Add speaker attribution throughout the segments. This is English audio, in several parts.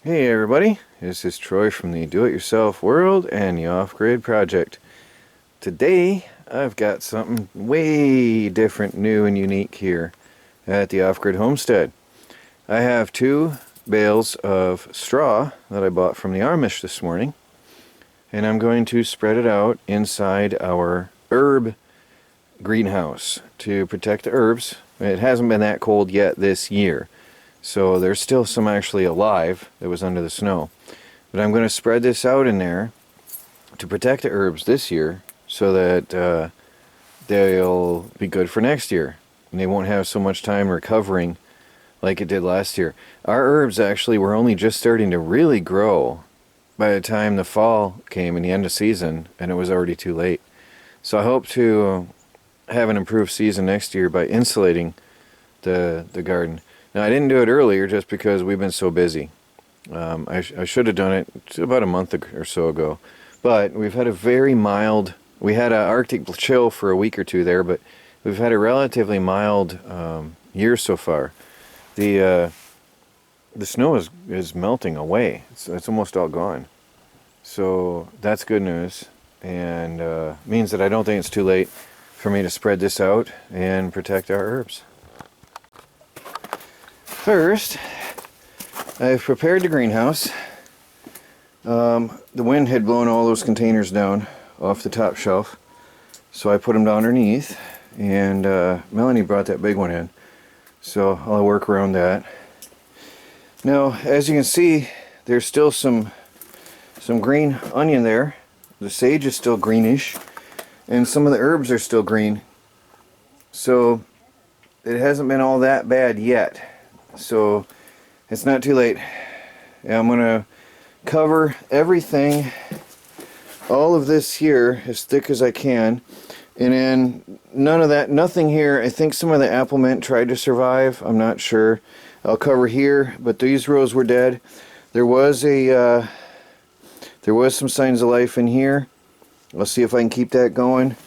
Speaker 1: Hey everybody, this is Troy from the Do-It-Yourself World and the Off-Grid Project. Today I've got something way different, new and unique here at the Off-Grid Homestead. I have 2 bales of straw that I bought from the Amish this morning, and I'm going to spread it out inside our herb greenhouse to protect the herbs. It hasn't been that cold yet this year, so there's still some actually alive that was under the snow. But I'm going to spread this out in there to protect the herbs this year so that they'll be good for next year. And they won't have so much time recovering like it did last year. Our herbs actually were only just starting to really grow by the time the fall came and the end of season, and it was already too late. So I hope to have an improved season next year by insulating the garden. Now, I didn't do it earlier just because we've been so busy. I should have done it about a month or so ago. But we've had a very mild, we had an Arctic chill for a week or two there, but we've had a relatively mild year so far. The snow is melting away. It's almost all gone. So that's good news, and means that I don't think it's too late for me to spread this out and protect our herbs. First, I've prepared the greenhouse. The wind had blown all those containers down off the top shelf, so I put them down underneath, and Melanie brought that big one in, so I'll work around that. Now, as you can see, there's still some green onion there. The sage is still greenish, and some of the herbs are still green, so it hasn't been all that bad yet. So it's not too late. I'm going to cover everything, all of this here, as thick as I can, and then nothing here. I think some of the apple mint tried to survive. I'm not sure. I'll cover here, but these rows were dead. There was some signs of life in here. I'll see if I can keep that going.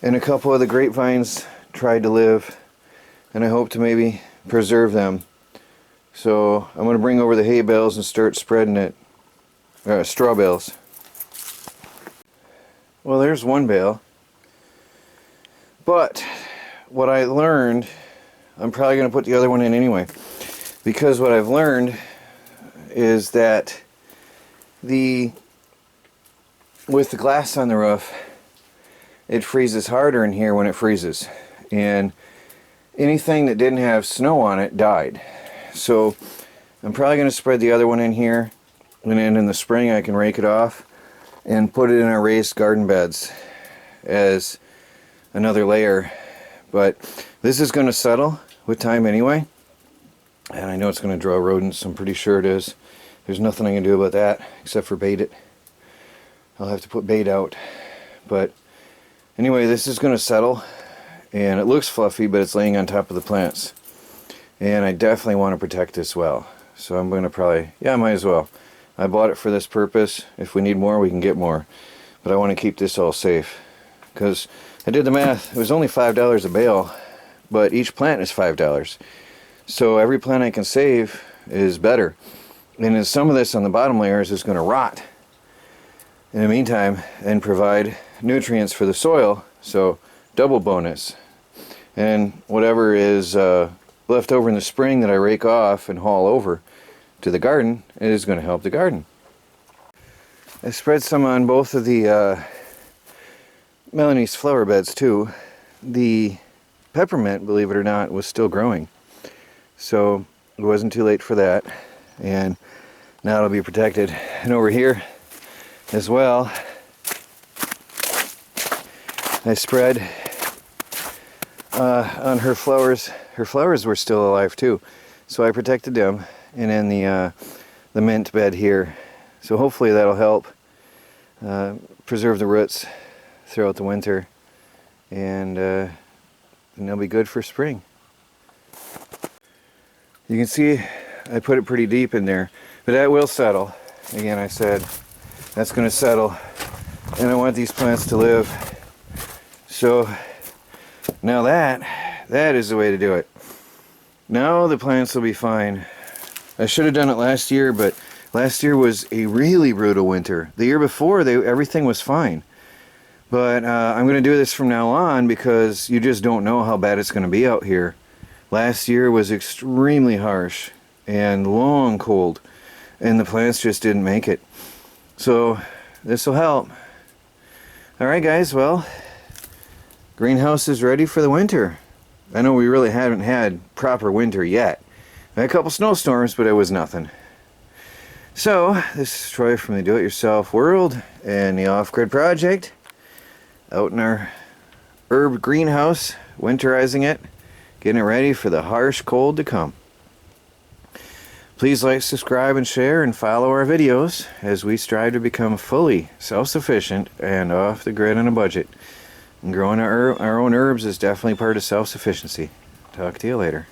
Speaker 1: And a couple of the grapevines tried to live, and I hope to maybe preserve them. So I'm going to bring over the hay bales and start spreading it, straw bales. Well, there's one bale. But what I learned, I'm probably going to put the other one in anyway, because what I've learned is that with the glass on the roof, it freezes harder in here when it freezes, and anything that didn't have snow on it died. So I'm probably going to spread the other one in here, and then in the spring I can rake it off and put it in our raised garden beds as another layer. But this is going to settle with time anyway, and I know it's going to draw rodents. I'm pretty sure it is. There's nothing I can do about that except for bait it. I'll have to put bait out. But anyway, this is going to settle, and it looks fluffy, but it's laying on top of the plants. And I definitely want to protect this well. So I'm going to probably, I might as well. I bought it for this purpose. If we need more, we can get more. But I want to keep this all safe. Because I did the math. It was only $5 a bale, but each plant is $5. So every plant I can save is better. And then some of this on the bottom layers is going to rot in the meantime and provide nutrients for the soil. So double bonus. And whatever is left over in the spring that I rake off and haul over to the garden is going to help the garden. I spread some on both of the Melanie's flower beds too. The peppermint, believe it or not, was still growing, so it wasn't too late for that, and now it'll be protected. And over here as well, I spread on her flowers. Her flowers were still alive too, so I protected them. And then the mint bed here, so hopefully that'll help preserve the roots throughout the winter, and they'll be good for spring. You can see I put it pretty deep in there, but that will settle. Again, I said that's going to settle, and I want these plants to live. So now that is the way to do it. Now the plants will be fine. I should have done it last year, but Last year was a really brutal winter. The year before, everything was fine. But I'm going to do this from now on because you just don't know how bad it's going to be out here. Last year was extremely harsh and long cold, and the plants just didn't make it. So this will help. Alright guys, well, greenhouse is ready for the winter. I know we really haven't had proper winter yet. We had a couple snowstorms, but it was nothing. So, this is Troy from the Do-It-Yourself World and the Off-Grid Project. Out in our herb greenhouse, winterizing it, getting it ready for the harsh cold to come. Please like, subscribe, and share, and follow our videos as we strive to become fully self-sufficient and off the grid on a budget. And growing our own herbs is definitely part of self-sufficiency. Talk to you later.